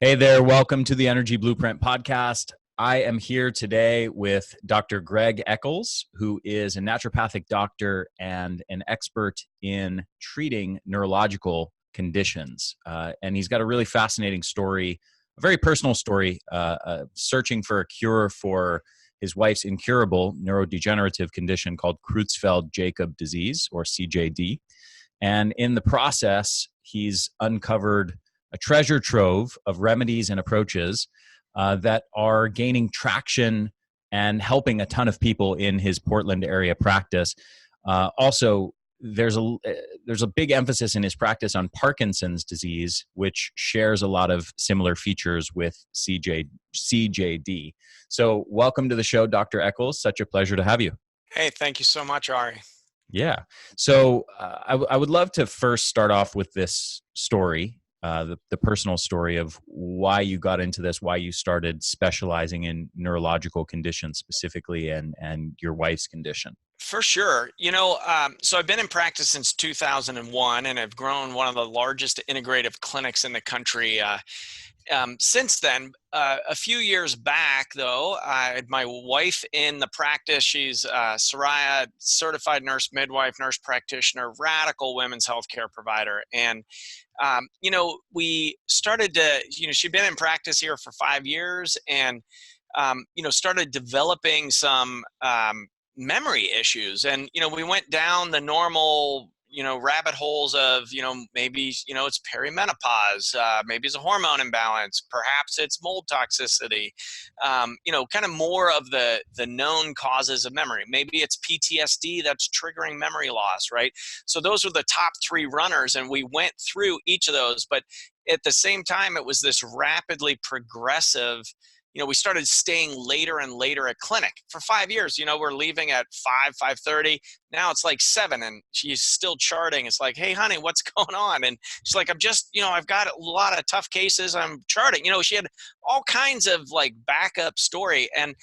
Hey there, welcome to the Energy Blueprint podcast. I am here today with Dr. Greg Eccles, who is a naturopathic doctor and an expert in treating neurological conditions. And he's got a really fascinating story, a very personal story, searching for a cure for his wife's incurable neurodegenerative condition called Creutzfeldt-Jakob disease, or CJD. And in the process, he's uncovered a treasure trove of remedies and approaches that are gaining traction and helping a ton of people in his Portland area practice. Also, there's a big emphasis in his practice on Parkinson's disease, which shares a lot of similar features with CJD. So welcome to the show, Dr. Eccles. Such a pleasure to have you. Hey, thank you so much, Ari. Yeah. So I would love to first start off with this story. The personal story of why you got into this, why you started specializing in neurological conditions specifically, and your wife's condition. For sure. So I've been in practice since 2001, and I've grown one of the largest integrative clinics in the country. Since then, a few years back, though, I had my wife in the practice. She's Soraya, certified nurse midwife, nurse practitioner, radical women's healthcare provider. And, we started to, she'd been in practice here for 5 years and, started developing some memory issues. And, we went down the normal rabbit holes of, maybe, it's perimenopause, maybe it's a hormone imbalance, perhaps it's mold toxicity, kind of more of the known causes of memory. Maybe it's PTSD that's triggering memory loss, right? So those were the top 3 runners, and we went through each of those. But at the same time, it was this rapidly progressive. We started staying later and later at clinic for 5 years. We're leaving at 5:30. Now it's like 7 and she's still charting. It's like, hey, honey, what's going on? And she's like, I'm just, I've got a lot of tough cases. I'm charting. She had all kinds of like backup story. And,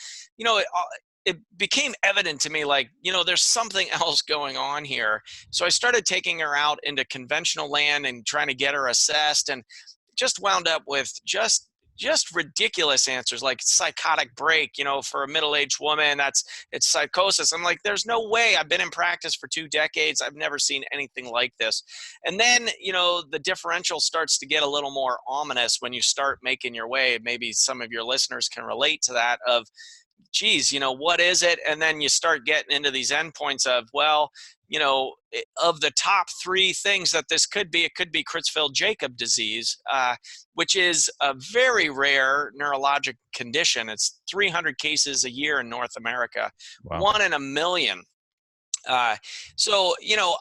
it became evident to me, like, there's something else going on here. So I started taking her out into conventional land and trying to get her assessed, and just wound up with just ridiculous answers like psychotic break, for a middle-aged woman, it's psychosis. I'm like, there's no way. I've been in practice for 2 decades. I've never seen anything like this. And then, the differential starts to get a little more ominous when you start making your way. Maybe some of your listeners can relate to that of, geez, what is it? And then you start getting into these endpoints of, well, of the top 3 things that this could be, it could be Creutzfeldt-Jakob disease, which is a very rare neurologic condition. It's 300 cases a year in North America, wow. 1 in a million. So,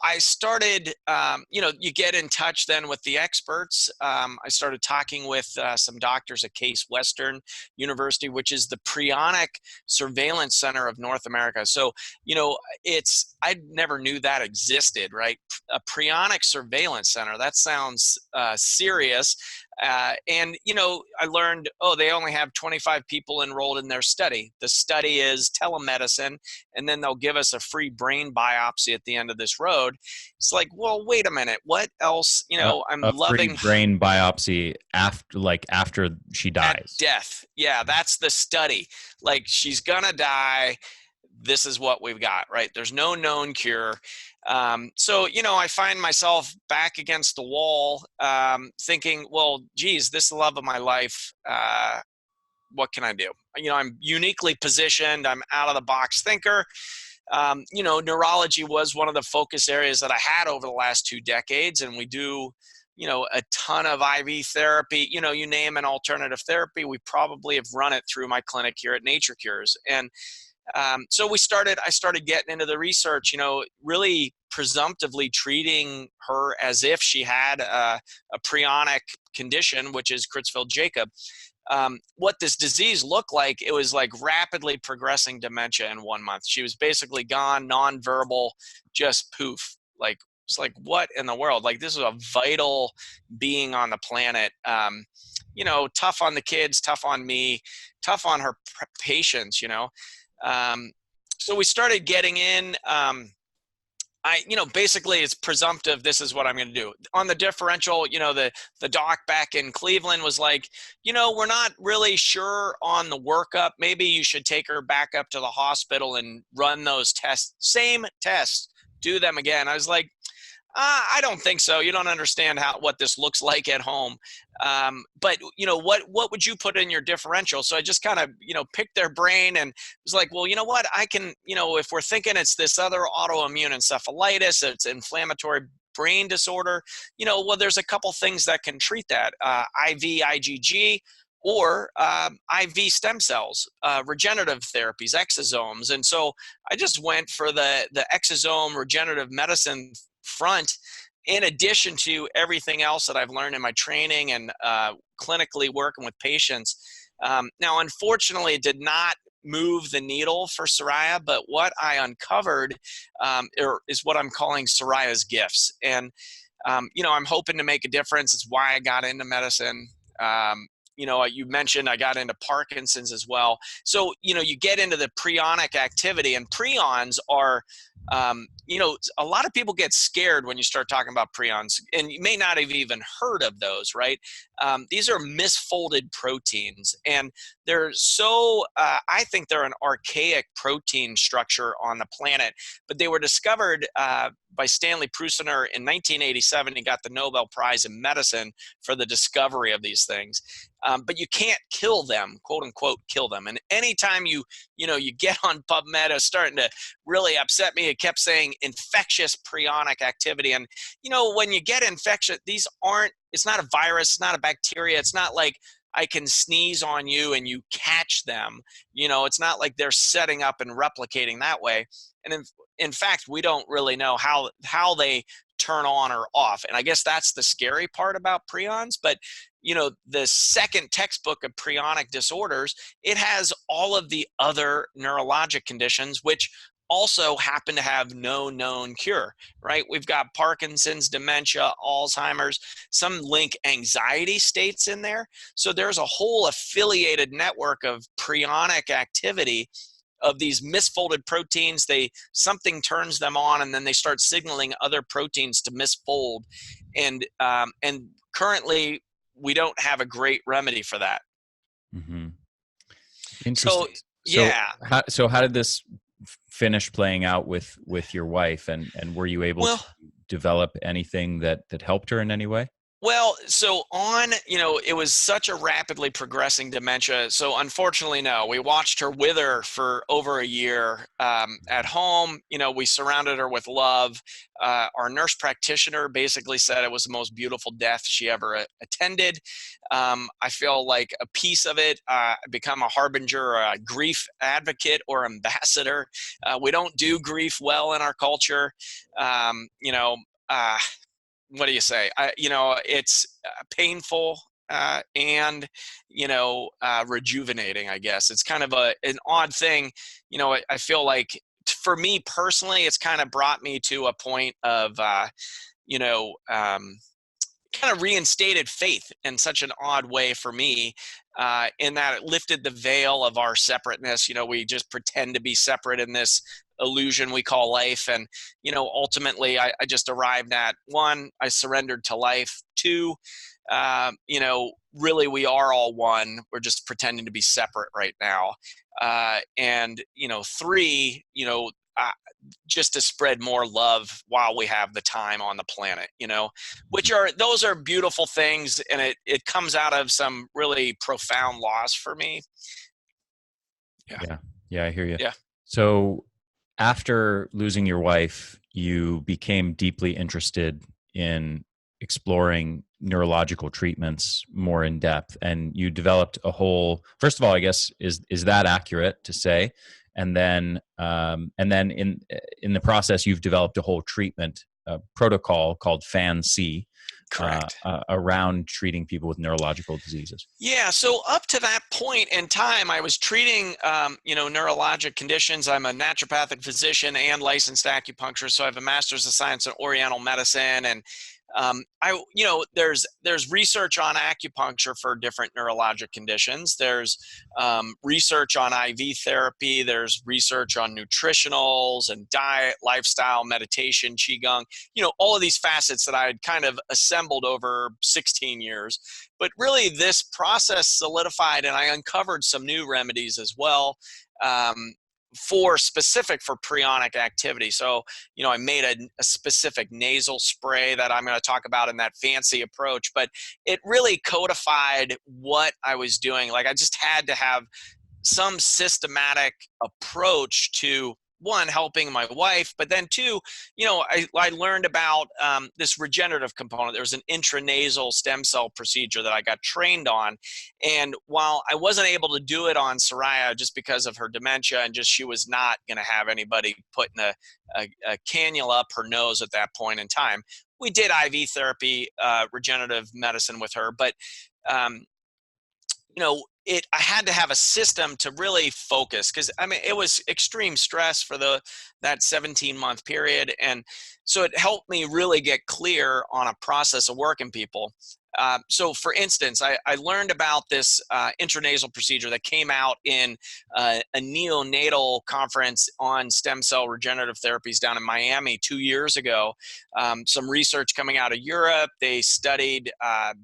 I started, you get in touch then with the experts. I started talking with some doctors at Case Western University, which is the Prionic Surveillance Center of North America. So, I never knew that existed, right? A Prionic Surveillance Center, that sounds serious. And, I learned, they only have 25 people enrolled in their study. The study is telemedicine, and then they'll give us a free brain biopsy at the end of this road. It's like, well, wait a minute. What else? I'm loving free brain biopsy after she dies. At death. Yeah, that's the study. Like, she's going to die. This is what we've got, right? There's no known cure. So, I find myself back against the wall, thinking, well, geez, this is the love of my life. What can I do? I'm uniquely positioned. I'm out of the box thinker. Neurology was one of the focus areas that I had over the last 2 decades. And we do, a ton of IV therapy, you name an alternative therapy. We probably have run it through my clinic here at Nature Cures. And so I started getting into the research, really presumptively treating her as if she had a prionic condition, which is Creutzfeldt-Jakob. What this disease looked like, it was like rapidly progressing dementia in 1 month. She was basically gone, nonverbal, just poof. Like, it's like, what in the world? Like, this is a vital being on the planet. Tough on the kids, tough on me, tough on her patients, So we started getting in, basically it's presumptive. This is what I'm going to do on the differential. The doc back in Cleveland was like, we're not really sure on the workup. Maybe you should take her back up to the hospital and run those tests. Same tests, do them again. I was like, I don't think so. You don't understand what this looks like at home. But what would you put in your differential? So I just kind of, picked their brain and was like, well, you know what, I can, if we're thinking it's this other autoimmune encephalitis, it's inflammatory brain disorder, well, there's a couple things that can treat that, IV IgG or IV stem cells, regenerative therapies, exosomes. And so I just went for the exosome regenerative medicine front, in addition to everything else that I've learned in my training and clinically working with patients. Now, unfortunately, it did not move the needle for Soraya, but what I uncovered is what I'm calling Soraya's gifts. And, I'm hoping to make a difference. It's why I got into medicine. You mentioned I got into Parkinson's as well. So, you get into the prionic activity, and prions are, a lot of people get scared when you start talking about prions, and you may not have even heard of those, right? These are misfolded proteins, and they're I think they're an archaic protein structure on the planet, but they were discovered by Stanley Prusiner in 1987. He got the Nobel Prize in Medicine for the discovery of these things. But you can't kill them, quote unquote, kill them. And anytime you get on PubMed, it's starting to really upset me. It kept saying infectious prionic activity. And, when you get infection, it's not a virus, it's not a bacteria. It's not like I can sneeze on you and you catch them. It's not like they're setting up and replicating that way. And in fact, we don't really know how they turn on or off. And I guess that's the scary part about prions. But the second textbook of prionic disorders, it has all of the other neurologic conditions, which also happen to have no known cure, right? We've got Parkinson's, dementia, Alzheimer's, some link anxiety states in there. So there's a whole affiliated network of prionic activity of these misfolded proteins. Something turns them on, and then they start signaling other proteins to misfold. And currently, we don't have a great remedy for that. Mm-hmm. Interesting. Yeah. So how did this finish playing out with your wife, and were you able to develop anything that helped her in any way? Well, so it was such a rapidly progressing dementia. So unfortunately, no, we watched her wither for over a year at home. We surrounded her with love. Our nurse practitioner basically said it was the most beautiful death she ever attended. I feel like a piece of it, become a harbinger, a grief advocate or ambassador. We don't do grief well in our culture. What do you say? It's painful and rejuvenating, I guess. It's kind of an odd thing. I feel like for me personally, it's kind of brought me to a point of kind of reinstated faith in such an odd way for me, in that it lifted the veil of our separateness. We just pretend to be separate in this illusion we call life. And, ultimately I just arrived at, one, I surrendered to life. Two, really we are all one. We're just pretending to be separate right now. And, three, just to spread more love while we have the time on the planet, those are beautiful things. And it comes out of some really profound loss for me. Yeah, I hear you. Yeah. So after losing your wife, you became deeply interested in exploring neurological treatments more in depth, and you developed a whole, first of all, I guess, is that accurate to say? And then in the process, you've developed a whole treatment protocol called FAN-C. Correct. Around treating people with neurological diseases. Yeah. So up to that point in time, I was treating, neurologic conditions. I'm a naturopathic physician and licensed acupuncturist. So I have a master's of science in oriental medicine. And There's research on acupuncture for different neurologic conditions. There's research on IV therapy. There's research on nutritionals and diet, lifestyle, meditation, qigong. All of these facets that I had kind of assembled over 16 years. But really, this process solidified, and I uncovered some new remedies as well. Specific for prionic activity. So, I made a specific nasal spray that I'm going to talk about in that fancy approach, but it really codified what I was doing. Like, I just had to have some systematic approach to, one, helping my wife, but then two, I learned about this regenerative component. There was an intranasal stem cell procedure that I got trained on. And while I wasn't able to do it on Soraya just because of her dementia and just she was not going to have anybody putting a cannula up her nose at that point in time, we did IV therapy, regenerative medicine with her. But I had to have a system to really focus, because it was extreme stress for that 17-month period, and so it helped me really get clear on a process of working people. So, for instance, I learned about this intranasal procedure that came out in a neonatal conference on stem cell regenerative therapies down in Miami 2 years ago. Some research coming out of Europe. They studied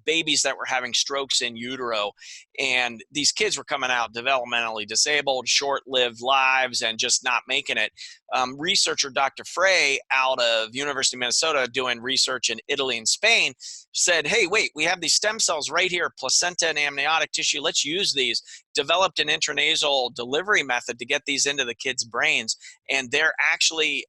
babies that were having strokes in utero, and these kids were coming out developmentally disabled, short-lived lives, and just not making it. Researcher Dr. Frey out of University of Minnesota, doing research in Italy and Spain, said, hey, wait, we have these stem cells right here, placenta and amniotic tissue. Let's use these. Developed an intranasal delivery method to get these into the kids' brains, and they're actually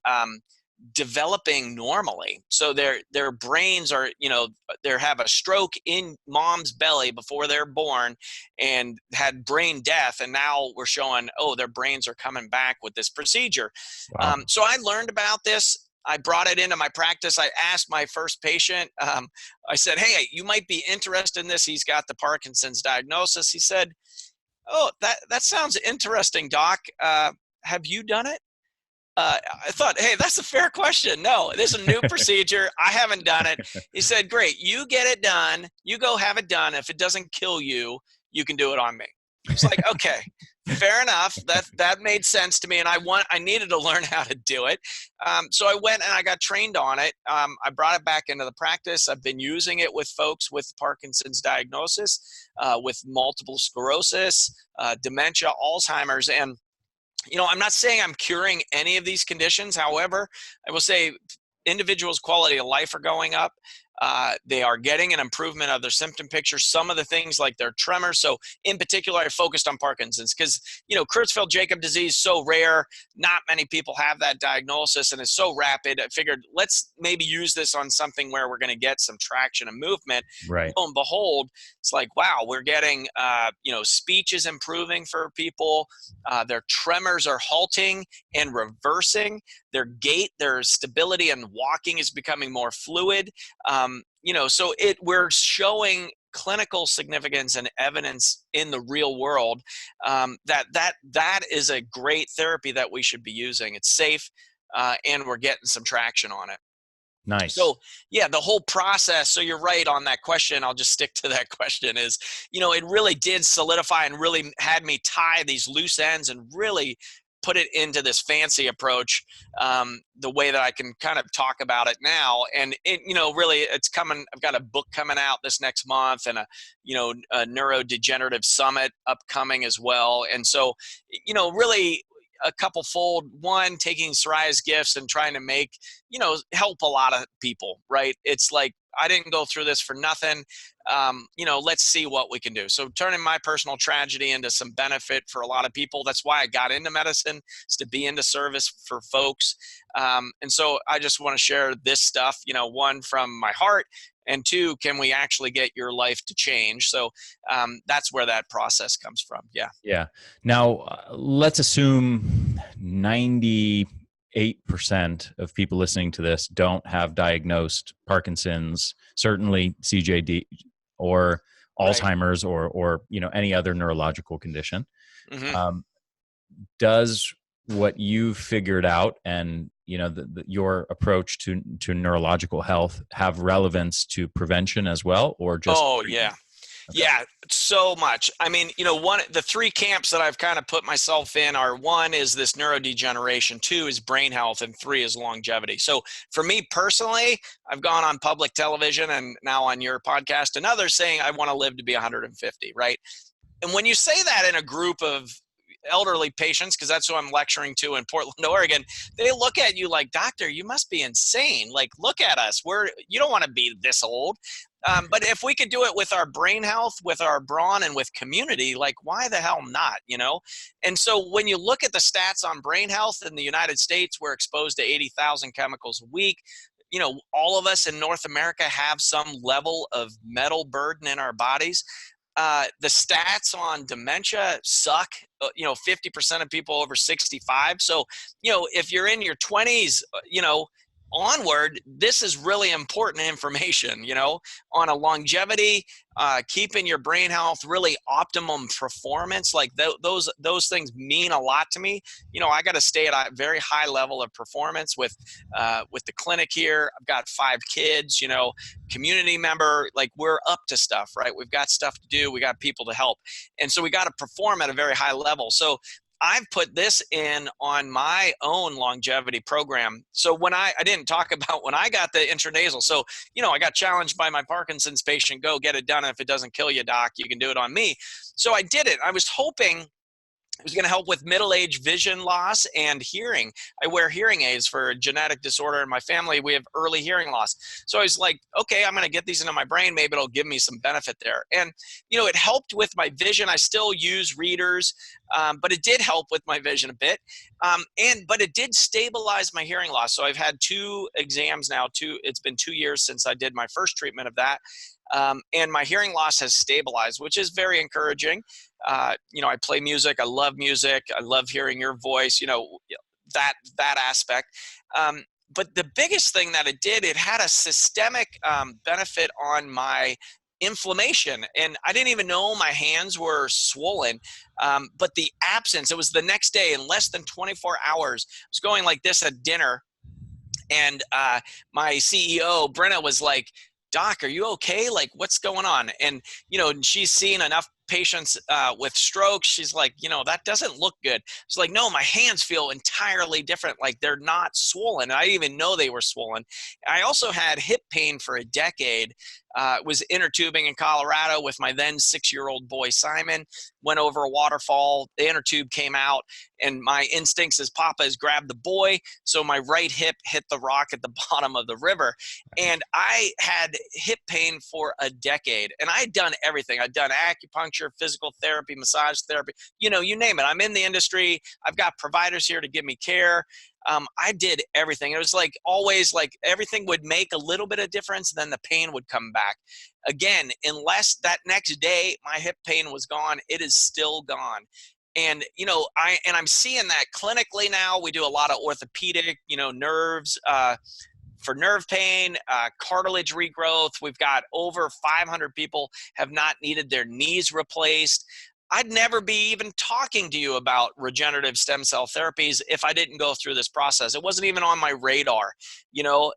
developing normally. So their brains are, they have a stroke in mom's belly before they're born and had brain death, and now we're showing, their brains are coming back with this procedure. Wow. So I learned about this. I brought it into my practice. I asked my first patient, I said, hey, you might be interested in this. He's got the Parkinson's diagnosis. He said, oh, that sounds interesting, doc. Have you done it? I thought, hey, that's a fair question. No, this is a new procedure. I haven't done it. He said, great, you get it done. You go have it done. If it doesn't kill you, you can do it on me. It's like, okay, fair enough. That made sense to me, and I needed to learn how to do it. So I went and I got trained on it. I brought it back into the practice. I've been using it with folks with Parkinson's diagnosis, with multiple sclerosis, dementia, Alzheimer's, and I'm not saying I'm curing any of these conditions. However, I will say individuals' quality of life are going up. They are getting an improvement of their symptom picture. Some of the things like their tremors. So in particular, I focused on Parkinson's because, Creutzfeldt-Jakob disease is so rare. Not many people have that diagnosis, and it's so rapid. I figured, let's maybe use this on something where we're going to get some traction and movement. Right. Lo and behold, it's like, wow, we're getting, speech is improving for people. Their tremors are halting and reversing. Their gait, their stability and walking is becoming more fluid. So we're showing clinical significance and evidence in the real world that is a great therapy that we should be using. It's safe, and we're getting some traction on it. Nice. So yeah, the whole process. So you're right on that question. I'll just stick to that question is, it really did solidify and really had me tie these loose ends and really put it into this fancy approach, the way that I can kind of talk about it now. And it, really it's coming. I've got a book coming out this next month and a neurodegenerative summit upcoming as well. And so, really a couple fold. One, taking Soraya's gifts and trying to make, help a lot of people, right? It's like, I didn't go through this for nothing. Let's see what we can do. So turning my personal tragedy into some benefit for a lot of people. That's why I got into medicine, is to be into service for folks. And so I just want to share this stuff, one, from my heart, and two, can we actually get your life to change? So that's where that process comes from. Yeah. Yeah. Now, let's assume 98% of people listening to this don't have diagnosed Parkinson's, certainly CJD or Alzheimer's, or any other neurological condition. Mm-hmm. Does what you've figured out and your approach to neurological health have relevance to prevention as well, or just Oh, treatment? yeah. Okay. Yeah, so much. I mean, the three camps that I've kind of put myself in are: one is this neurodegeneration, two is brain health, and three is longevity. So for me personally, I've gone on public television and now on your podcast and others saying I want to live to be 150, right? And when you say that in a group of elderly patients, because that's who I'm lecturing to in Portland, Oregon, they look at you like, doctor, you must be insane. Like, look at us. You don't want to be this old. But if we could do it with our brain health, with our brawn, and with community, like, why the hell not, And so when you look at the stats on brain health in the United States, we're exposed to 80,000 chemicals a week. All of us in North America have some level of metal burden in our bodies. The stats on dementia suck. 50% of people over 65. So, if you're in your 20s, onward, this is really important information, on a longevity, keeping your brain health, really optimum performance. Like those things mean a lot to me. I got to stay at a very high level of performance with the clinic here. I've got 5 kids, community member, like we're up to stuff, right? We've got stuff to do. We got people to help. And so we got to perform at a very high level. So I've put this in on my own longevity program. So when I didn't talk about when I got the intranasal. So, I got challenged by my Parkinson's patient, go get it done. And if it doesn't kill you, doc, you can do it on me. So I did it. I was hoping it was going to help with middle-age vision loss and hearing. I wear hearing aids for a genetic disorder in my family. We have early hearing loss. So I was like, okay, I'm going to get these into my brain. Maybe it'll give me some benefit there. And, it helped with my vision. I still use readers, but it did help with my vision a bit. But it did stabilize my hearing loss. So I've had 2 exams now. It's been 2 years since I did my first treatment of that. And my hearing loss has stabilized, which is very encouraging. I play music. I love music. I love hearing your voice, that aspect. But the biggest thing that it did, it had a systemic benefit on my inflammation. And I didn't even know my hands were swollen. But the absence, it was the next day in less than 24 hours. I was going like this at dinner. And my CEO, Brenna, was like, doc, are you okay? Like, what's going on? And, she's seen enough patients with strokes. She's like, that doesn't look good. She's like, no, my hands feel entirely different. Like they're not swollen. I didn't even know they were swollen. I also had hip pain for a decade. Was inner tubing in Colorado with my then 6-year-old boy, Simon, went over a waterfall. The inner tube came out and my instincts as papa is grab the boy. So my right hip hit the rock at the bottom of the river. And I had hip pain for a decade and I had done everything. I'd done acupuncture, physical therapy, massage therapy, you name it. I'm in the industry. I've got providers here to give me care. I did everything. It was like always like everything would make a little bit of difference. Then the pain would come back again, unless that next day my hip pain was gone, it is still gone. And, I'm seeing that clinically now. We do a lot of orthopedic, nerves, for nerve pain, cartilage regrowth. We've got over 500 people have not needed their knees replaced. I'd never be even talking to you about regenerative stem cell therapies if I didn't go through this process. It wasn't even on my radar,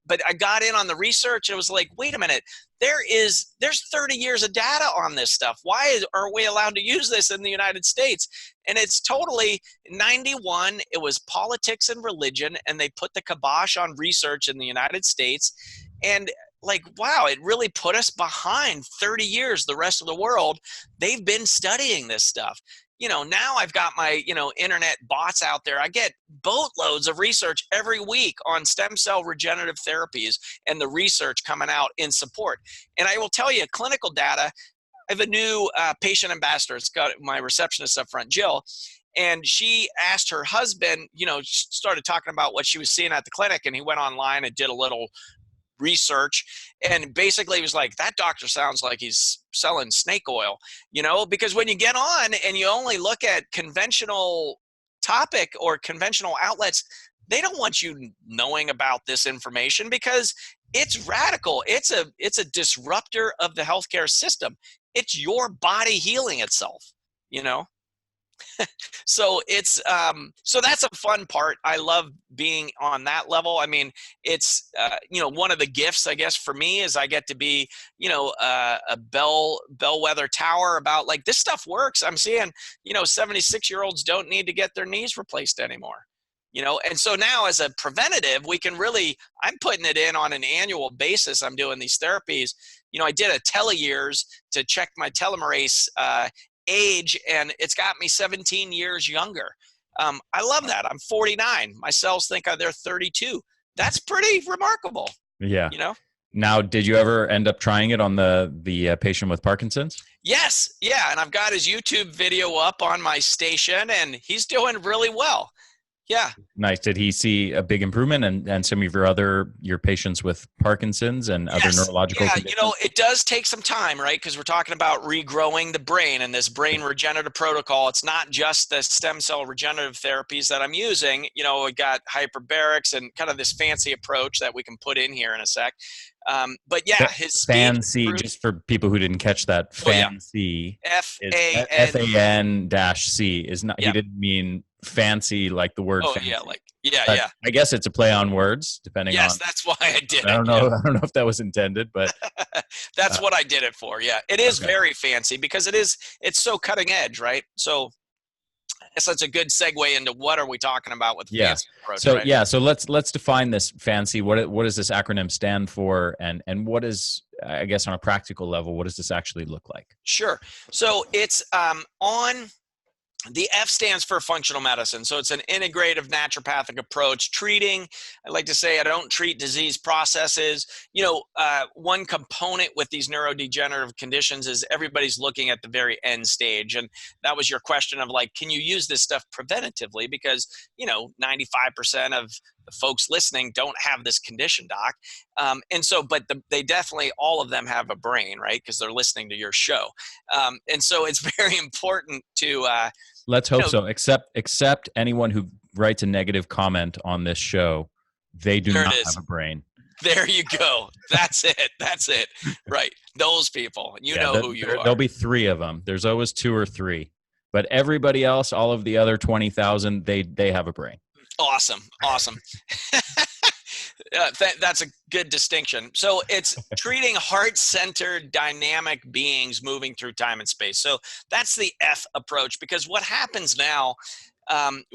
but I got in on the research and it was like, wait a minute, there's 30 years of data on this stuff. Why aren't we allowed to use this in the United States? And it's totally 91. It was politics and religion, and they put the kibosh on research in the United States. And like, wow, it really put us behind 30 years. The rest of the world, they've been studying this stuff. Now I've got my, internet bots out there. I get boatloads of research every week on stem cell regenerative therapies and the research coming out in support. And I will tell you, clinical data, I have a new patient ambassador. It's got my receptionist up front, Jill. And she asked her husband, started talking about what she was seeing at the clinic. And he went online and did a little research and basically was like, that doctor sounds like he's selling snake oil, because when you get on and you only look at conventional topic or conventional outlets, they don't want you knowing about this information because it's radical. It's a disruptor of the healthcare system. It's your body healing itself, So it's so that's a fun part. I love being on that level. I mean, it's one of the gifts, I guess, for me is I get to be a bellwether tower about like this stuff works. I'm seeing 76-year-olds don't need to get their knees replaced anymore. And so now as a preventative, we can really, I'm putting it in on an annual basis. I'm doing these therapies. I did a teleyears to check my telomerase age, and it's got me 17 years younger. I love that. I'm 49. My cells think they're 32. That's pretty remarkable. Yeah. Now, did you ever end up trying it on the patient with Parkinson's? Yes. Yeah. And I've got his YouTube video up on my station, and he's doing really well. Yeah. Nice. Did he see a big improvement and some of your patients with Parkinson's and other neurological conditions? It does take some time, right? Because we're talking about regrowing the brain and this brain regenerative protocol. It's not just the stem cell regenerative therapies that I'm using. We got hyperbarics and kind of this fancy approach that we can put in here in a sec. But yeah, his fancy, just for people who didn't catch that, fancy, FAN-C is not, he didn't mean fancy like the word fancy. Yeah. I guess it's a play on words, depending on. Yes, that's why I did it. I don't know if that was intended, but. That's what I did it for, yeah. It is very fancy because it's so cutting edge, right? So it's a good segue into what are we talking about with fancy approach, so right? So let's define this fancy. What does this acronym stand for, and what is, I guess, on a practical level, what does this actually look like? Sure. So it's on. The F stands for functional medicine. So it's an integrative naturopathic approach. Treating, I like to say I don't treat disease processes. One component with these neurodegenerative conditions is everybody's looking at the very end stage. And that was your question of like, can you use this stuff preventatively? Because, 95% of the folks listening don't have this condition, doc. They definitely, all of them have a brain, right? Because they're listening to your show. And so it's very important to, let's hope so. Except anyone who writes a negative comment on this show, they do not have a brain. There you go. That's it. Right. Those people. You know who you are. There'll be 3 of them. There's always 2 or 3. But everybody else, all of the other 20,000, they have a brain. Awesome. That's a good distinction. So it's treating heart-centered dynamic beings moving through time and space. So that's the F approach, because what happens now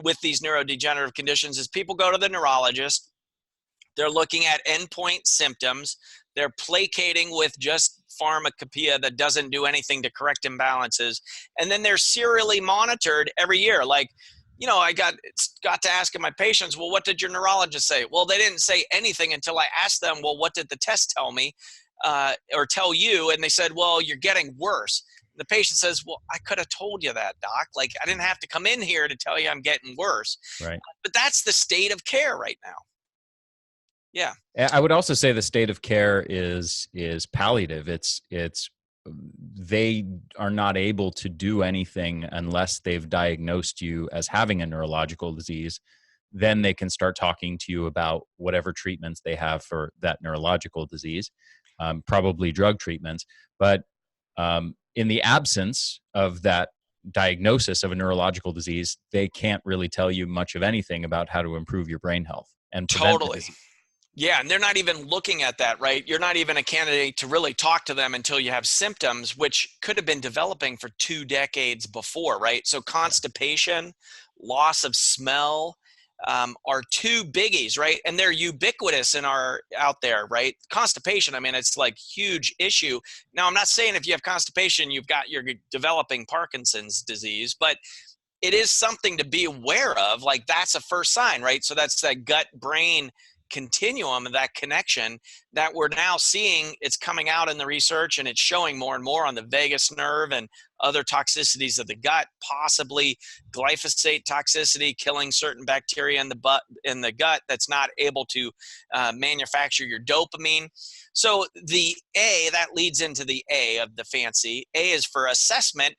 with these neurodegenerative conditions is people go to the neurologist. They're looking at endpoint symptoms. They're placating with just pharmacopoeia that doesn't do anything to correct imbalances. And then they're serially monitored every year. Like, I got to asking my patients, well, what did your neurologist say? Well, they didn't say anything until I asked them, well, what did the test tell me or tell you? And they said, well, you're getting worse. The patient says, well, I could have told you that, doc. Like, I didn't have to come in here to tell you I'm getting worse. Right. But that's the state of care right now. Yeah. I would also say the state of care is palliative. It's they are not able to do anything unless they've diagnosed you as having a neurological disease. Then they can start talking to you about whatever treatments they have for that neurological disease, probably drug treatments. But in the absence of that diagnosis of a neurological disease, they can't really tell you much of anything about how to improve your brain health and prevent the disease. Yeah, and they're not even looking at that, right? You're not even a candidate to really talk to them until you have symptoms, which could have been developing for 2 decades before, right? So constipation, loss of smell are 2 biggies, right? And they're ubiquitous out there, right? Constipation, I mean, it's like huge issue. Now, I'm not saying if you have constipation, you're developing Parkinson's disease, but it is something to be aware of. Like, that's a first sign, right? So that's that gut-brain continuum of that connection that we're now seeing. It's coming out in the research, and it's showing more and more on the vagus nerve and other toxicities of the gut, possibly glyphosate toxicity, killing certain bacteria in the gut that's not able to manufacture your dopamine. So the A, that leads into the A of the fancy. A is for assessment.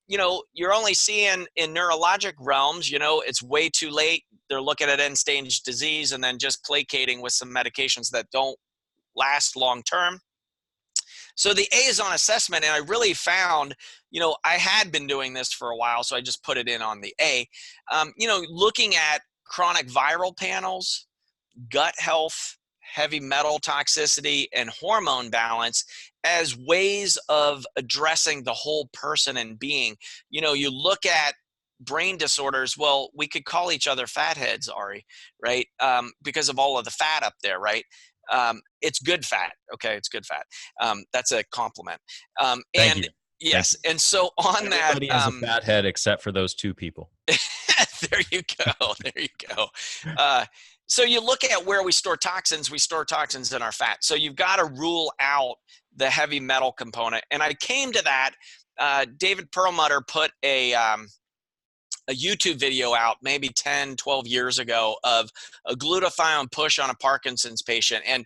You're only seeing in neurologic realms, it's way too late. They're looking at end-stage disease and then just placating with some medications that don't last long-term. So the A is on assessment, and I really found, I had been doing this for a while, so I just put it in on the A. Looking at chronic viral panels, gut health, heavy metal toxicity, and hormone balance as ways of addressing the whole person and being. You look at brain disorders, well, we could call each other fatheads, Ari, right? Because of all of the fat up there, right? It's good fat. Okay, it's good fat. That's a compliment. Thank you. Yes, and so on Everybody has a fat head except for those two people. There you go. There you go. So you look at where we store toxins. We store toxins in our fat. So you've got to rule out the heavy metal component. And I came to that. David Perlmutter put a YouTube video out maybe 10, 12 years ago of a glutathione push on a Parkinson's patient, and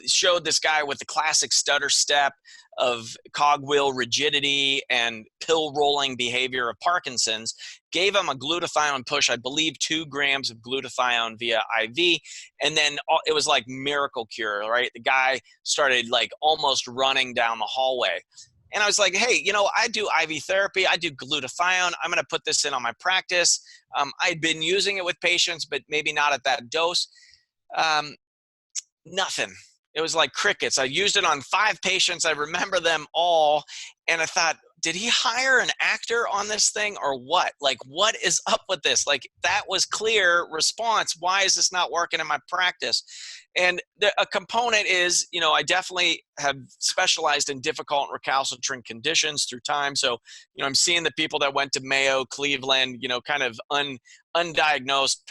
showed this guy with the classic stutter step of cogwheel rigidity and pill rolling behavior of Parkinson's, gave him a glutathione push, I believe 2 grams of glutathione via IV, and then it was like miracle cure, right? The guy started like almost running down the hallway. And I was like, hey, I do IV therapy. I do glutathione. I'm going to put this in on my practice. I'd been using it with patients, but maybe not at that dose. Nothing. It was like crickets. I used it on 5 patients. I remember them all. And I thought, did he hire an actor on this thing or what? Like, what is up with this? Like, that was clear response. Why is this not working in my practice? And a component is, I definitely have specialized in difficult and recalcitrant conditions through time. So, I'm seeing the people that went to Mayo, Cleveland, kind of undiagnosed,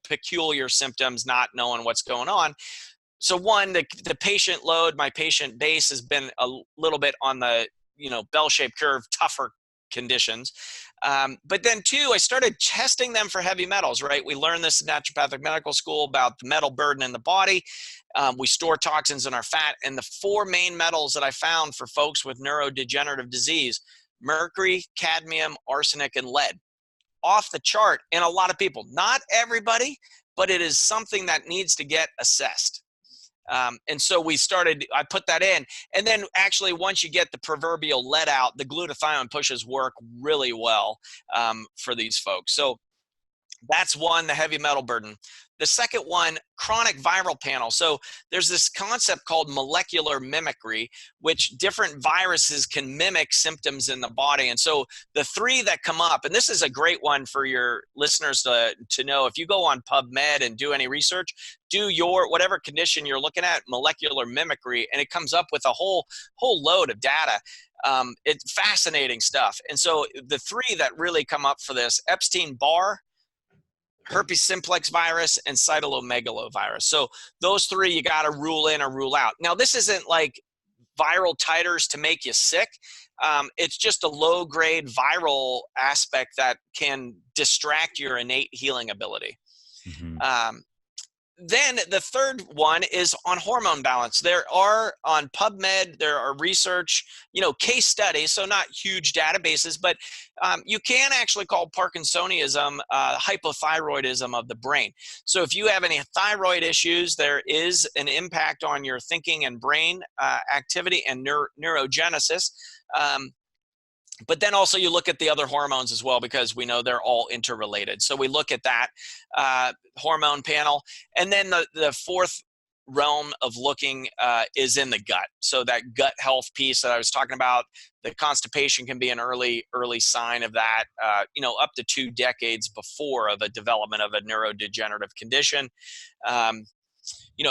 peculiar symptoms, not knowing what's going on. So one, the patient load, my patient base has been a little bit on the, bell-shaped curve, tougher conditions. But then 2, I started testing them for heavy metals, right? We learned this in naturopathic medical school about the metal burden in the body. We store toxins in our fat. And the 4 main metals that I found for folks with neurodegenerative disease: mercury, cadmium, arsenic, and lead. Off the chart in a lot of people. Not everybody, but it is something that needs to get assessed. And so I put that in. And then actually, once you get the proverbial lead out, the glutathione pushes work really well for these folks. So that's one, the heavy metal burden. The second one, chronic viral panel. So there's this concept called molecular mimicry, which different viruses can mimic symptoms in the body. And so the 3 that come up, and this is a great one for your listeners to know, if you go on PubMed and do any research, do your whatever condition you're looking at, molecular mimicry, and it comes up with a whole load of data. It's fascinating stuff. And so the 3 that really come up for this: Epstein-Barr, herpes simplex virus, and cytomegalovirus. So those 3 you got to rule in or rule out. Now, this isn't like viral titers to make you sick. It's just a low-grade viral aspect that can distract your innate healing ability. Mm-hmm. Then the third one is on hormone balance. There are on PubMed, there are research, case studies, so not huge databases, but you can actually call Parkinsonism hypothyroidism of the brain. So if you have any thyroid issues, there is an impact on your thinking and brain activity and neurogenesis. But then also you look at the other hormones as well, because we know they're all interrelated. So we look at that hormone panel. And then the 4th realm of looking is in the gut. So that gut health piece that I was talking about, the constipation can be an early sign of that, up to 2 decades before of a development of a neurodegenerative condition.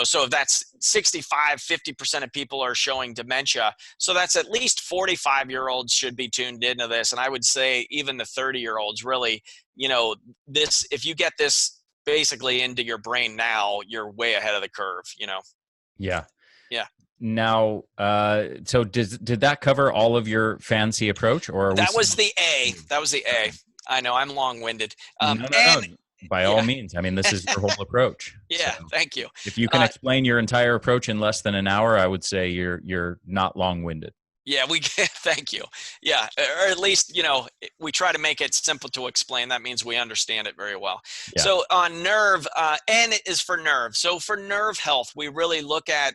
So if that's 65, 50% of people are showing dementia. So that's at least 45-year-olds should be tuned into this. And I would say even the 30-year-olds really, if you get this basically into your brain now, you're way ahead of the curve, Yeah. Yeah. Now, so did that cover all of your fancy approach, or that was the A? That was the A. I know I'm long-winded. No. By all means. I mean, this is your whole approach. Yeah, so thank you. If you can explain your entire approach in less than an hour, I would say you're not long-winded. Yeah, we thank you. Yeah, or at least, we try to make it simple to explain. That means we understand it very well. Yeah. So on nerve, N is for nerve. So for nerve health, we really look at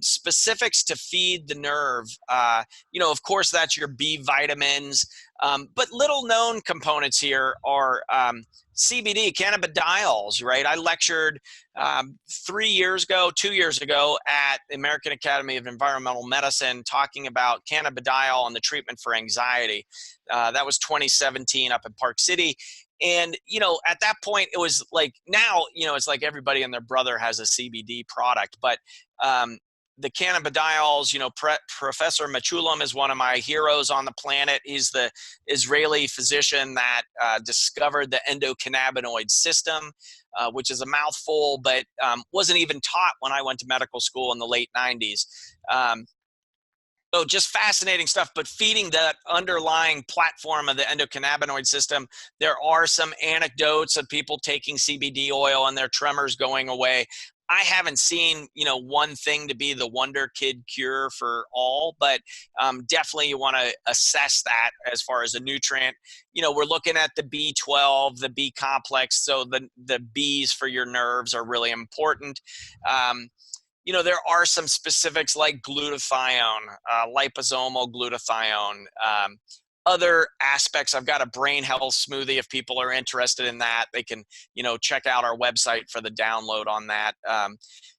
specifics to feed the nerve. Of course, that's your B vitamins, but little known components here are CBD, cannabidiols, right? I lectured 2 years ago at the American Academy of Environmental Medicine talking about cannabidiol and the treatment for anxiety. That was 2017 up in Park City. And, at that point, it was like now, it's like everybody and their brother has a CBD product. But the cannabidiols, Professor Machulam is one of my heroes on the planet. He's the Israeli physician that discovered the endocannabinoid system, which is a mouthful, but wasn't even taught when I went to medical school in the late 90s. So just fascinating stuff, but feeding that underlying platform of the endocannabinoid system, there are some anecdotes of people taking CBD oil and their tremors going away. I haven't seen, one thing to be the wonder kid cure for all, but definitely you want to assess that as far as a nutrient. We're looking at the B12, the B complex, so the Bs for your nerves are really important. There are some specifics like glutathione, liposomal glutathione, other aspects. I've got a brain health smoothie. If people are interested in that, they can, check out our website for the download on that.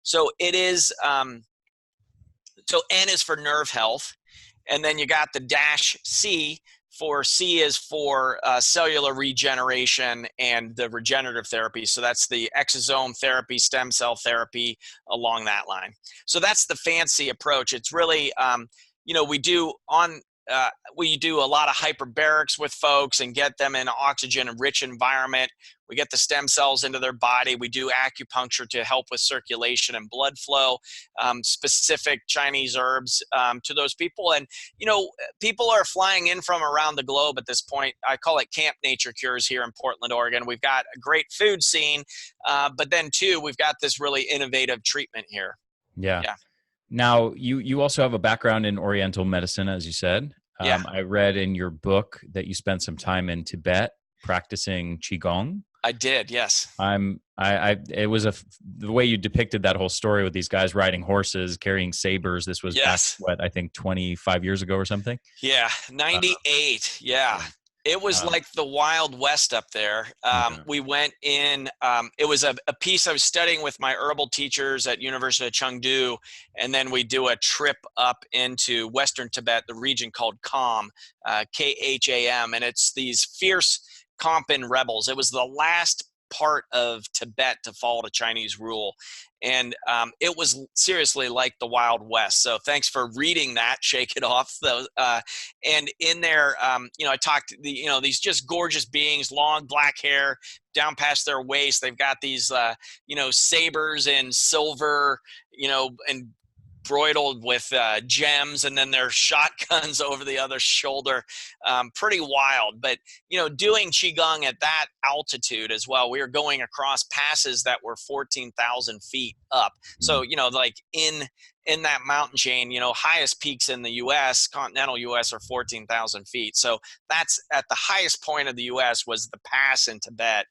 So it is, so N is for nerve health. And then you got the -C. C is for cellular regeneration and the regenerative therapy. So that's the exosome therapy, stem cell therapy along that line. So that's the fancy approach. It's really, we do a lot of hyperbarics with folks and get them in an oxygen-rich environment. We get the stem cells into their body. We do acupuncture to help with circulation and blood flow, specific Chinese herbs to those people. And, people are flying in from around the globe at this point. I call it Camp Nature Cures here in Portland, Oregon. We've got a great food scene, but then, too, we've got this really innovative treatment here. Yeah. Now, you also have a background in oriental medicine, as you said. Yeah. I read in your book that you spent some time in Tibet practicing Qigong. I did, yes. It was the way you depicted that whole story with these guys riding horses, carrying sabers. This was back, I think 25 years ago or something? Yeah, 98. Yeah. It was like the Wild West up there. We went in, it was a piece I was studying with my herbal teachers at University of Chengdu, and then we do a trip up into Western Tibet, the region called Kham, Kham, and it's these fierce Khampan rebels. It was the last part of Tibet to fall to Chinese rule. And it was seriously like the Wild West. So thanks for reading that. Shake it off. And in there, I talked, these just gorgeous beings, long black hair down past their waist. They've got these, sabers in silver, and broided with gems, and then their shotguns over the other shoulder. Pretty wild. But, doing Qigong at that altitude as well, we were going across passes that were 14,000 feet up. So, like in that mountain chain, highest peaks in the U.S., continental U.S. are 14,000 feet. So that's at the highest point of the U.S. was the pass in Tibet.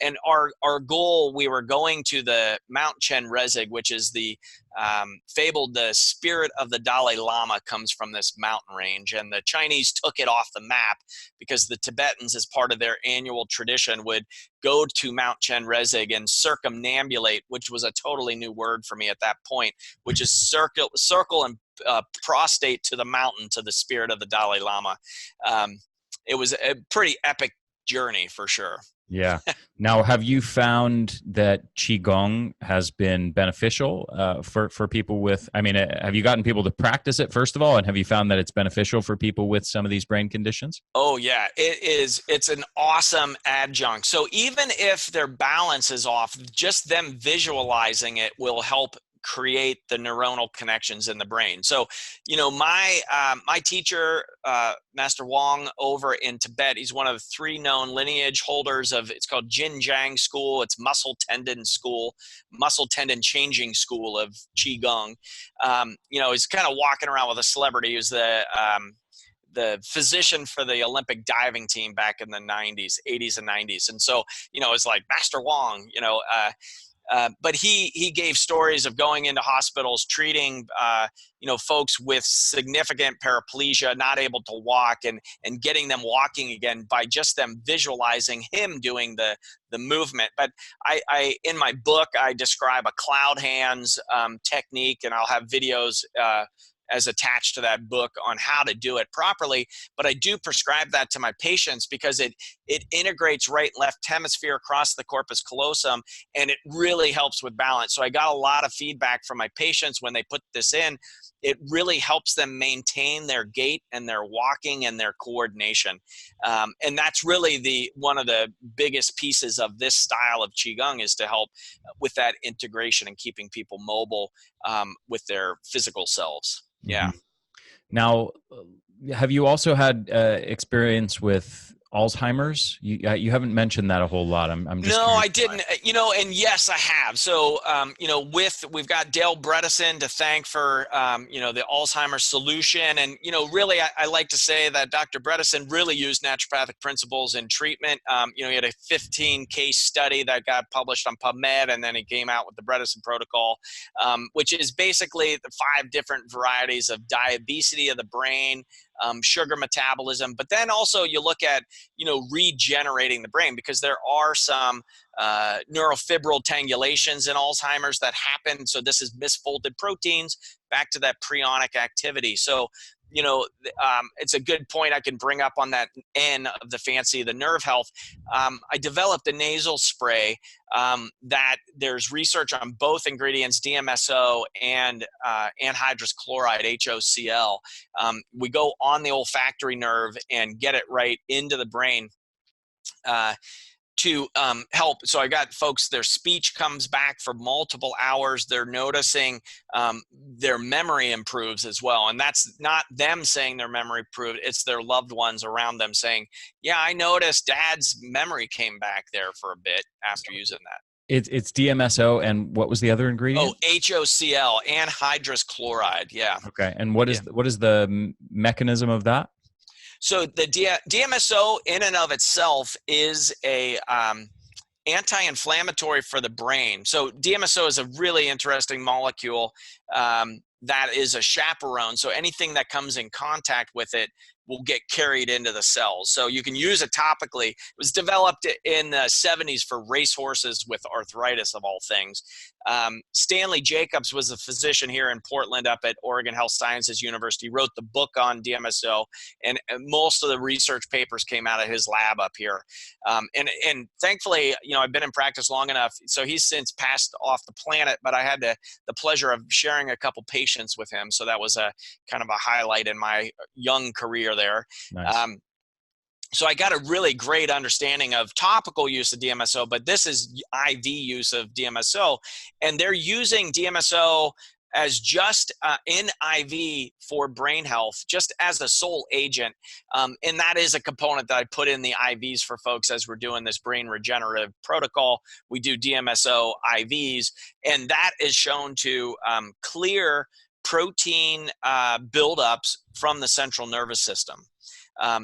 And our goal, we were going to the Mount Chen Rezig, which is the the spirit of the Dalai Lama comes from this mountain range. And the Chinese took it off the map because the Tibetans, as part of their annual tradition, would go to Mount Chen Rezig and circumambulate, which was a totally new word for me at that point, which is circle and prostate to the mountain, to the spirit of the Dalai Lama. It was a pretty epic journey for sure. Yeah. Now, have you found that Qigong has been beneficial for people with, have you gotten people to practice it, first of all, and have you found that it's beneficial for people with some of these brain conditions? Oh, yeah, it is. It's an awesome adjunct. So even if their balance is off, just them visualizing it will help create the neuronal connections in the brain. So, my teacher, Master Wong over in Tibet, he's one of the 3 known lineage holders of, it's called Jinjiang School. It's muscle tendon school, muscle tendon changing school of Qigong. He's kind of walking around with a celebrity. He was the physician for the Olympic diving team back in the 80s and 90s. And so, it's like Master Wong, but he gave stories of going into hospitals, treating, folks with significant paraplegia, not able to walk, and getting them walking again by just them visualizing him doing the movement. But I in my book, I describe a cloud hands technique, and I'll have videos as attached to that book on how to do it properly. But I do prescribe that to my patients because it integrates right and left hemisphere across the corpus callosum, and it really helps with balance. So I got a lot of feedback from my patients when they put this in. It really helps them maintain their gait and their walking and their coordination. And that's really one of the biggest pieces of this style of Qigong, is to help with that integration and keeping people mobile with their physical selves. Yeah. Now, have you also had experience with Alzheimer's? You haven't mentioned that a whole lot. I'm just no, I didn't. And yes, I have. So, we've got Dale Bredesen to thank for, the Alzheimer's solution. And, really, I like to say that Dr. Bredesen really used naturopathic principles in treatment. He had a 15-case study that got published on PubMed, and then he came out with the Bredesen protocol, which is basically the 5 different varieties of diabesity of the brain, sugar metabolism, but then also you look at, regenerating the brain, because there are some neurofibril tangulations in Alzheimer's that happen. So this is misfolded proteins, back to that prionic activity. So, it's a good point I can bring up on that N of the nerve health. I developed a nasal spray that there's research on both ingredients, DMSO and anhydrous chloride, HOCl. We go on the olfactory nerve and get it right into the brain to help. So I got folks, their speech comes back for multiple hours. They're noticing their memory improves as well. And that's not them saying their memory improved. It's their loved ones around them saying, yeah, I noticed Dad's memory came back there for a bit after using that. It's DMSO, and what was the other ingredient? Oh, HOCl, anhydrous chloride. Yeah. Okay. And what is the mechanism of that? So the DMSO in and of itself is a anti-inflammatory for the brain. So DMSO is a really interesting molecule that is a chaperone. So anything that comes in contact with it will get carried into the cells. So you can use it topically. It was developed in the 70s for racehorses with arthritis, of all things. Stanley Jacobs was a physician here in Portland up at Oregon Health Sciences University, wrote the book on DMSO, and most of the research papers came out of his lab up here. And thankfully, I've been in practice long enough, so he's since passed off the planet, but I had the pleasure of sharing a couple patients with him. So that was a kind of a highlight in my young career there. Nice. So I got a really great understanding of topical use of DMSO, but this is IV use of DMSO, and they're using DMSO as just in IV for brain health, just as a sole agent. And that is a component that I put in the IVs for folks as we're doing this brain regenerative protocol. We do DMSO IVs, and that is shown to clear protein buildups from the central nervous system.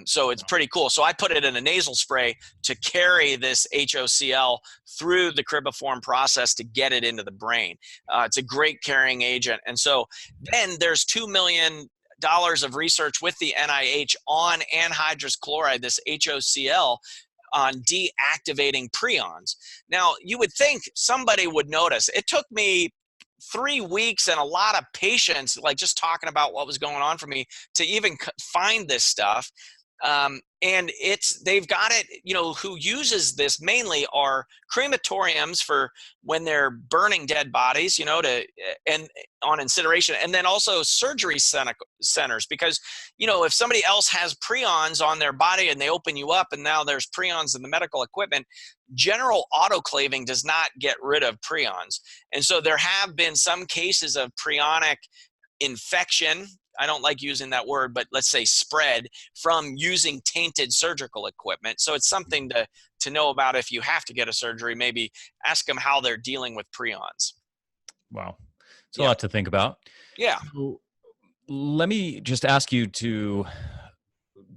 So it's pretty cool. So I put it in a nasal spray to carry this HOCl through the cribiform process to get it into the brain. It's a great carrying agent. And so then there's $2 million of research with the NIH on anhydrous chloride, this HOCl, on deactivating prions. Now, you would think somebody would notice. It took me 3 weeks and a lot of patience, like just talking about what was going on for me, to even find this stuff. And they've got it, who uses this mainly are crematoriums for when they're burning dead bodies, and on incineration, and then also surgery centers, because, if somebody else has prions on their body and they open you up and now there's prions in the medical equipment, general autoclaving does not get rid of prions. And so there have been some cases of prionic infection. I don't like using that word, but let's say spread from using tainted surgical equipment. So it's something to know about if you have to get a surgery. Maybe ask them how they're dealing with prions. Wow. It's a lot to think about. Yeah. So let me just ask you to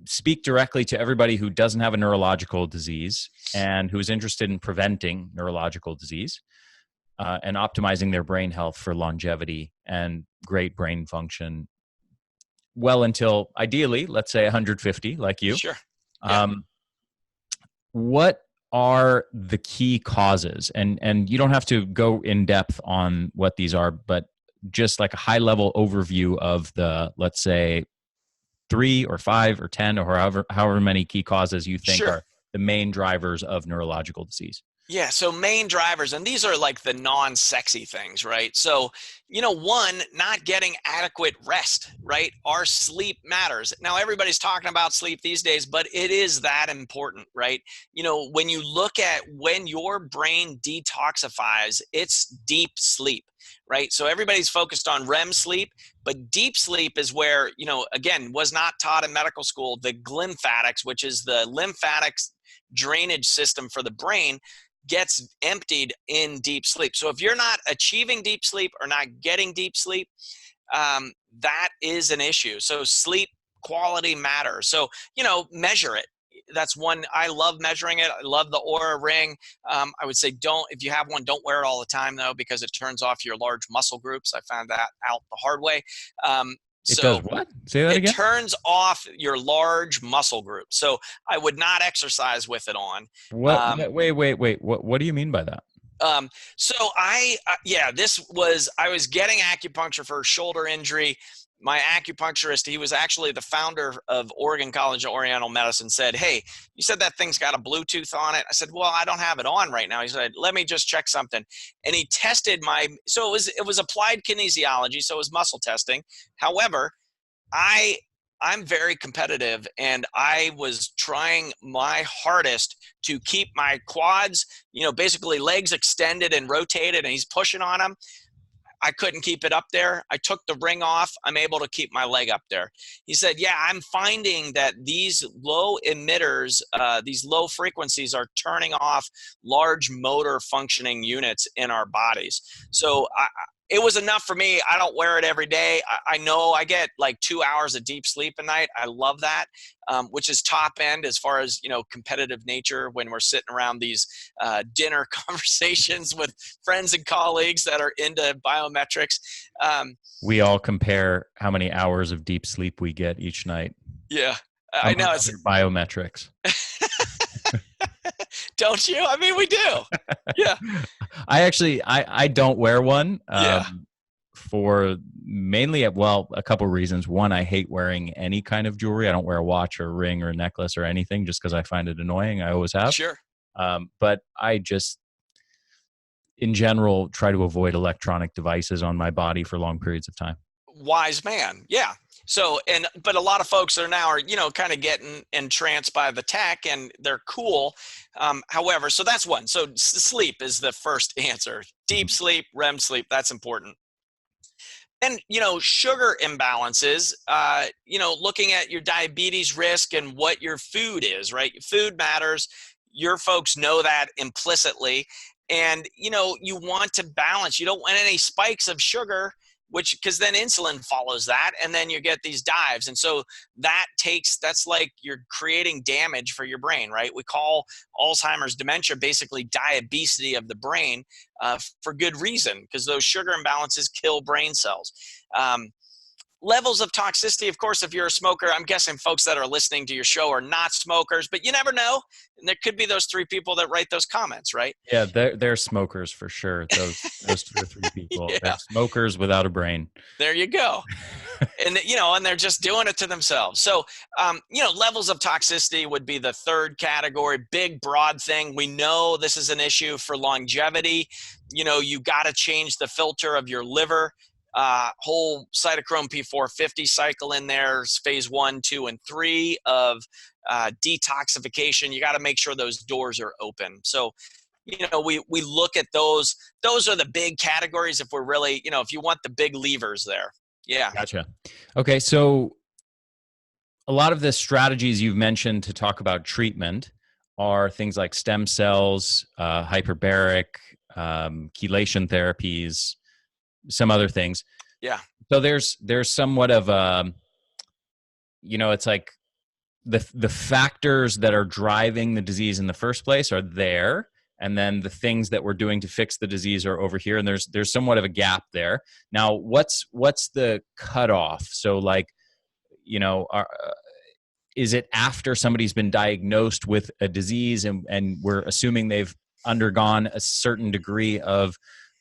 speak directly to everybody who doesn't have a neurological disease and who is interested in preventing neurological disease and optimizing their brain health for longevity and great brain function well until ideally, let's say 150, like you. Sure. Yeah. What are the key causes? And you don't have to go in depth on what these are, but just like a high level overview of the, let's say, 3 or 5 or 10 or however many key causes you think are the main drivers of neurological disease. Yeah, so main drivers, and these are like the non-sexy things, right? So, one, not getting adequate rest, right? Our sleep matters. Now, everybody's talking about sleep these days, but it is that important, right? When you look at when your brain detoxifies, it's deep sleep, right? So everybody's focused on REM sleep, but deep sleep is where, again, was not taught in medical school, the glymphatics, which is the lymphatics drainage system for the brain, gets emptied in deep sleep. So if you're not achieving deep sleep or not getting deep sleep, that is an issue. So sleep quality matters. So, measure it. That's one. I love measuring it. I love the Aura ring. I would say if you have one, don't wear it all the time though, because it turns off your large muscle groups. I found that out the hard way. It does what? Say that again? It turns off your large muscle group. So I would not exercise with it on. Wait. What do you mean by that? So I was getting acupuncture for a shoulder injury. My acupuncturist, he was actually the founder of Oregon College of Oriental Medicine, said, "Hey, you said that thing's got a Bluetooth on it." I said, "Well, I don't have it on right now." He said, "Let me just check something." And he tested so it was applied kinesiology, so it was muscle testing. However, I'm very competitive, and I was trying my hardest to keep my quads, basically legs extended and rotated, and he's pushing on them. I couldn't keep it up there. I took the ring off. I'm able to keep my leg up there. He said, yeah, I'm finding that these low emitters, these low frequencies are turning off large motor functioning units in our bodies. So it was enough for me. I don't wear it every day. I know I get like 2 hours of deep sleep a night. I love that, which is top end as far as, competitive nature when we're sitting around these dinner conversations with friends and colleagues that are into biometrics. We all compare how many hours of deep sleep we get each night. Yeah, I know. It's biometrics. Don't you? I mean, we do. Yeah. I don't wear one for mainly, a couple of reasons. One, I hate wearing any kind of jewelry. I don't wear a watch or a ring or a necklace or anything just because I find it annoying. I always have. Sure. But I just, in general, try to avoid electronic devices on my body for long periods of time. Wise man. Yeah. So, but a lot of folks are kind of getting entranced by the tech, and they're cool. However, so that's one. So sleep is the first answer. Deep sleep, REM sleep, that's important. And, sugar imbalances, looking at your diabetes risk and what your food is, right? Food matters. Your folks know that implicitly. And, you want to balance. You don't want any spikes of sugar, because then insulin follows that, and then you get these dives. And so that's like you're creating damage for your brain, right? We call Alzheimer's dementia basically diabesity of the brain for good reason, because those sugar imbalances kill brain cells. levels of toxicity, of course, if you're a smoker, I'm guessing folks that are listening to your show are not smokers, but you never know. And there could be those 3 people that write those comments, right? Yeah, they're smokers for sure. Those 2 or 3 people, they're Yeah, smokers without a brain. there you go. And and they're just doing it to themselves. So levels of toxicity would be the third category. Big broad thing. We know this is an issue for longevity. You got to change the filter of your liver. Whole cytochrome P450 cycle in there, phase 1, 2, and 3 of detoxification. You got to make sure those doors are open. So we look at those are the big categories if we're really if you want the big levers there. Yeah. Gotcha. Okay, so a lot of the strategies you've mentioned to talk about treatment are things like stem cells, hyperbaric, chelation therapies, some other things. Yeah. So there's somewhat of it's like the factors that are driving the disease in the first place are there, and then the things that we're doing to fix the disease are over here, and there's somewhat of a gap there. Now, what's the cutoff? So, like, is it after somebody's been diagnosed with a disease, and we're assuming they've undergone a certain degree of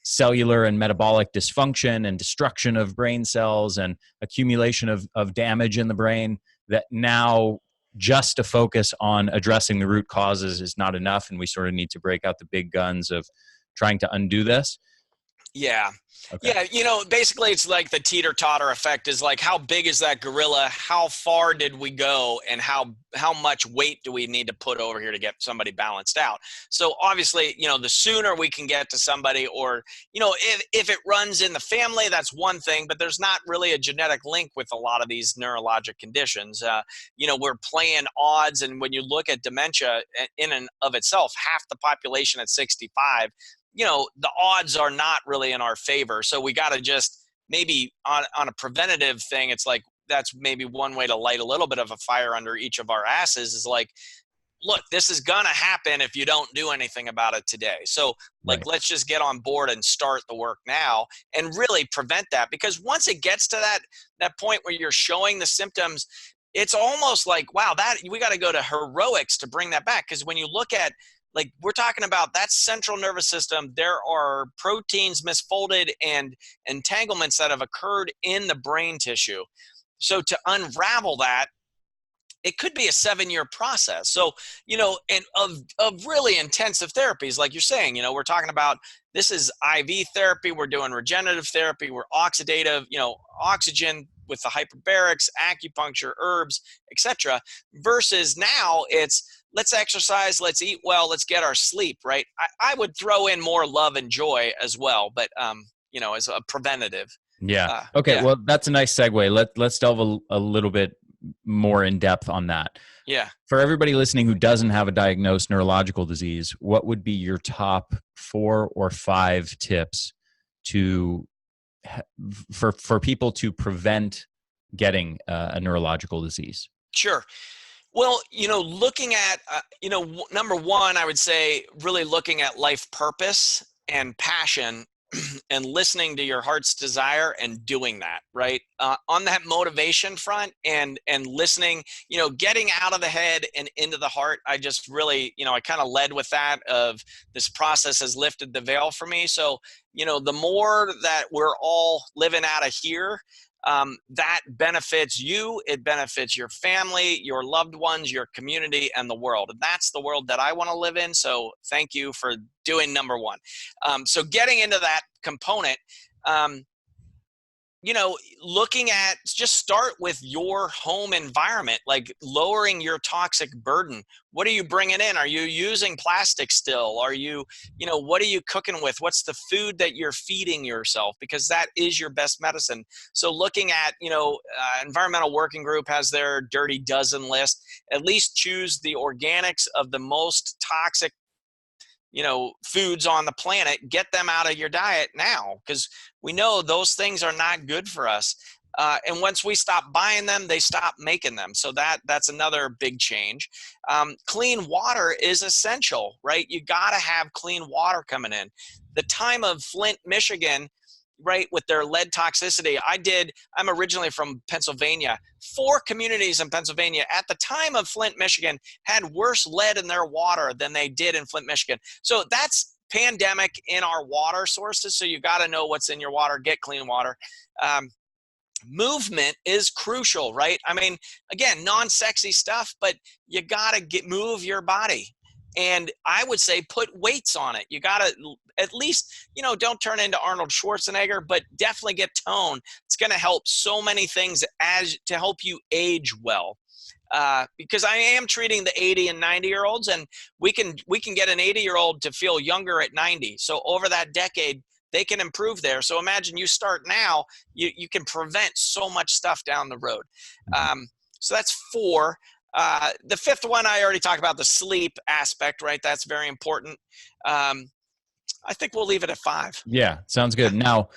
cellular and metabolic dysfunction and destruction of brain cells and accumulation of damage in the brain, that now just to focus on addressing the root causes is not enough, and we sort of need to break out the big guns of trying to undo this? Yeah. Okay. Yeah. Basically it's like the teeter-totter effect is like, how big is that gorilla? How far did we go? And how much weight do we need to put over here to get somebody balanced out? So obviously, the sooner we can get to somebody, or, if it runs in the family, that's one thing, but there's not really a genetic link with a lot of these neurologic conditions. We're playing odds. And when you look at dementia in and of itself, half the population at 65, the odds are not really in our favor. So we got to just maybe on a preventative thing, it's like, that's maybe one way to light a little bit of a fire under each of our asses, is like, look, this is going to happen if you don't do anything about it today. So Right. let's just get on board and start the work now and really prevent that. Because once it gets to that point where you're showing the symptoms, it's almost like, wow, that we got to go to heroics to bring that back. Because when you look at, like, we're talking about that central nervous system, there are proteins misfolded and entanglements that have occurred in the brain tissue. So to unravel that, it could be a 7-year process. So, and of really intensive therapies, like you're saying, we're talking about, this is IV therapy. We're doing regenerative therapy. We're oxidative, oxygen with the hyperbarics, acupuncture, herbs, etc. Versus now it's, let's exercise, let's eat well, let's get our sleep, right? I would throw in more love and joy as well, but, as a preventative. Yeah. Okay. Yeah. Well, that's a nice segue. Let's delve a little bit more in depth on that. Yeah. For everybody listening who doesn't have a diagnosed neurological disease, what would be your top 4 or 5 tips for people to prevent getting a neurological disease? Sure. Well, looking at, number one, I would say really looking at life purpose and passion and listening to your heart's desire and doing that, right? On that motivation front and listening, getting out of the head and into the heart. I just really, I kind of led with that, of this process has lifted the veil for me. So, the more that we're all living out of here, that benefits you, it benefits your family, your loved ones, your community, and the world. And that's the world that I want to live in. So thank you for doing number one. So getting into that component, looking at, just start with your home environment, like lowering your toxic burden. What are you bringing in? Are you using plastic still? Are you, what are you cooking with? What's the food that you're feeding yourself? Because that is your best medicine. So looking at, Environmental Working Group has their dirty dozen list. At least choose the organics of the most toxic foods on the planet, get them out of your diet now, because we know those things are not good for us. And once we stop buying them, they stop making them. So that's another big change. Clean water is essential, right? You got to have clean water coming in. The time of Flint, Michigan, right, with their lead toxicity. I'm originally from Pennsylvania. 4 communities in Pennsylvania at the time of Flint, Michigan had worse lead in their water than they did in Flint, Michigan. So that's pandemic in our water sources. So you got to know what's in your water, get clean water. Movement is crucial, right? I mean, again, non-sexy stuff, but you got to move your body. And I would say put weights on it. You got to at least, don't turn into Arnold Schwarzenegger, but definitely get tone. It's going to help so many things to help you age well. Because I am treating the 80 and 90-year-olds, and we can get an 80-year-old to feel younger at 90. So over that decade, they can improve there. So imagine you start now, you can prevent so much stuff down the road. So that's 4. The 5th one, I already talked about, the sleep aspect, right? That's very important. I think we'll leave it at 5. Yeah, sounds good. Now,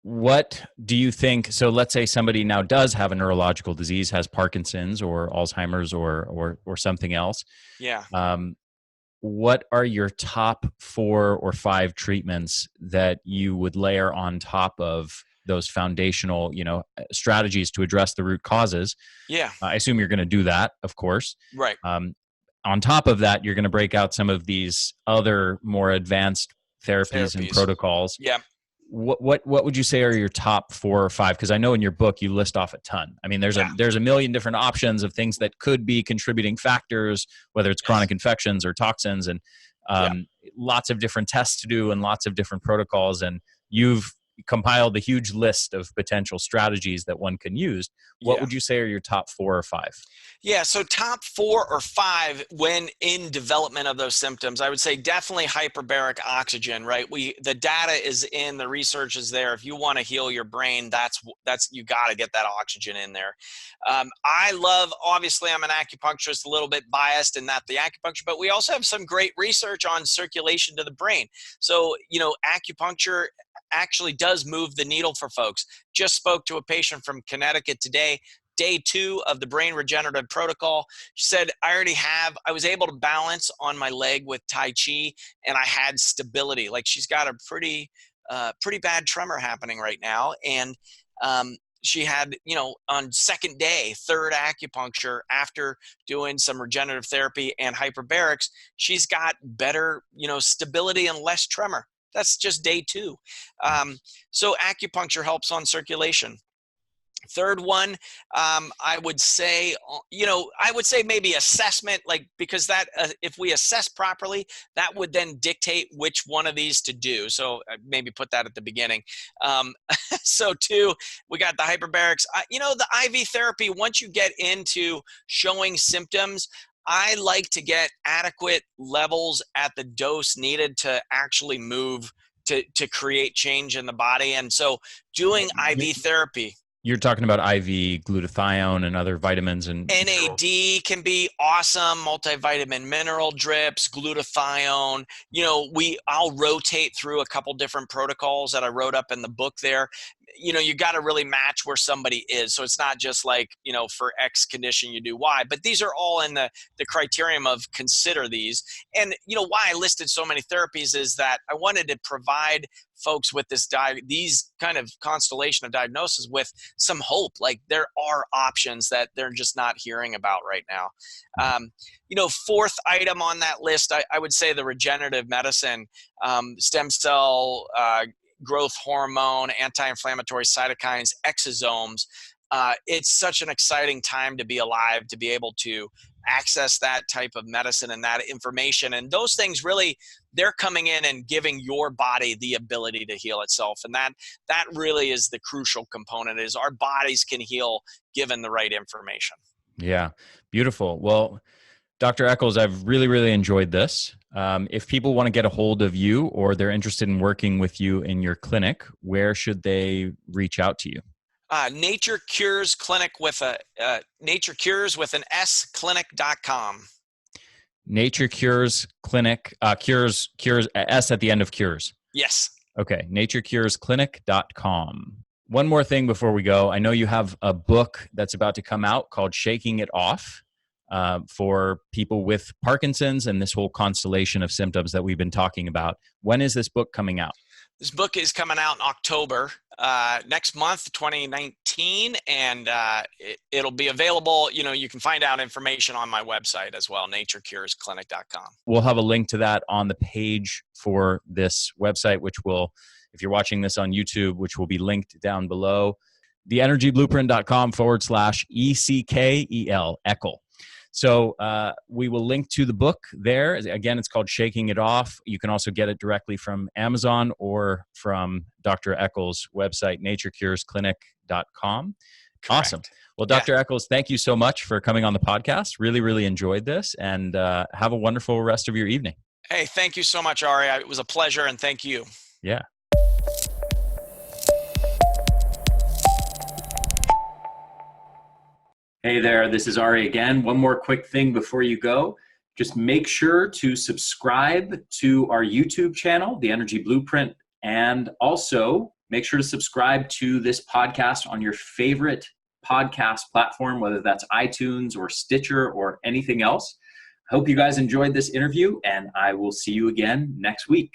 what do you think? So let's say somebody now does have a neurological disease, has Parkinson's or Alzheimer's or something else. Yeah. What are your top 4 or 5 treatments that you would layer on top of those foundational, strategies to address the root causes? Yeah. I assume you're going to do that, of course. Right. On top of that, you're going to break out some of these other more advanced therapies and protocols. Yeah. What would you say are your top 4 or 5? Because I know in your book you list off a ton. I mean, there's a million different options of things that could be contributing factors, whether it's chronic infections or toxins, and lots of different tests to do and lots of different protocols. And you've compiled a huge list of potential strategies that one can use. What would you say are your top 4 or 5? Yeah, so top 4 or 5 when in development of those symptoms, I would say definitely hyperbaric oxygen, right? The data is in, the research is there. If you want to heal your brain, that's you got to get that oxygen in there. Obviously I'm an acupuncturist, a little bit biased in that the acupuncture, but we also have some great research on circulation to the brain. So, acupuncture actually does move the needle for folks. Just spoke to a patient from Connecticut today, day 2 of the brain regenerative protocol. She said, I was able to balance on my leg with Tai Chi, and I had stability. Like, she's got a pretty bad tremor happening right now. And she had, on second day, 3rd acupuncture after doing some regenerative therapy and hyperbarics, she's got better, stability and less tremor. That's just day 2. So acupuncture helps on circulation. 3rd one, I would say maybe assessment, because that if we assess properly, that would then dictate which one of these to do. So maybe put that at the beginning. So 2, we got the hyperbarics. The IV therapy, once you get into showing symptoms, I like to get adequate levels at the dose needed to actually move to create change in the body. And so doing IV therapy. You're talking about IV glutathione and other vitamins and NAD can be awesome, multivitamin mineral drips, glutathione. I'll rotate through a couple different protocols that I wrote up in the book there. You got to really match where somebody is. So it's not just like, for X condition, you do Y, but these are all in the criterion of consider these. And, why I listed so many therapies is that I wanted to provide folks with these kind of constellation of diagnosis with some hope. Like, there are options that they're just not hearing about right now. 4th item on that list, I would say the regenerative medicine, stem cell, growth hormone, anti-inflammatory cytokines, exosomes. It's such an exciting time to be alive, to be able to access that type of medicine and that information. And those things really, they're coming in and giving your body the ability to heal itself. And that really is the crucial component, is our bodies can heal given the right information. Yeah, beautiful. Well, Dr. Eccles, I've really, really enjoyed this. If people want to get a hold of you or they're interested in working with you in your clinic, where should they reach out to you? Nature Cures Clinic with Nature Cures with an S clinic.com. Nature Cures Clinic, cures S at the end of cures. Yes. Okay, naturecuresclinic.com. One more thing before we go. I know you have a book that's about to come out called Shaking It Off, for people with Parkinson's and this whole constellation of symptoms that we've been talking about. When is this book coming out? This book is coming out in October next month, 2019, and it'll be available. You can find out information on my website as well, naturecuresclinic.com. We'll have a link to that on the page for this website, which will, if you're watching this on YouTube, which will be linked down below, theenergyblueprint.com/ECKEL, Eckel. So we will link to the book there. Again, it's called Shaking It Off. You can also get it directly from Amazon or from Dr. Eckel's website, naturecuresclinic.com. Awesome. Well, Dr. Eccles, thank you so much for coming on the podcast. Really, really enjoyed this, and have a wonderful rest of your evening. Hey, thank you so much, Ari. It was a pleasure, and thank you. Yeah. Hey there, this is Ari again. One more quick thing before you go. Just make sure to subscribe to our YouTube channel, The Energy Blueprint, and also make sure to subscribe to this podcast on your favorite podcast platform, whether that's iTunes or Stitcher or anything else. I hope you guys enjoyed this interview, and I will see you again next week.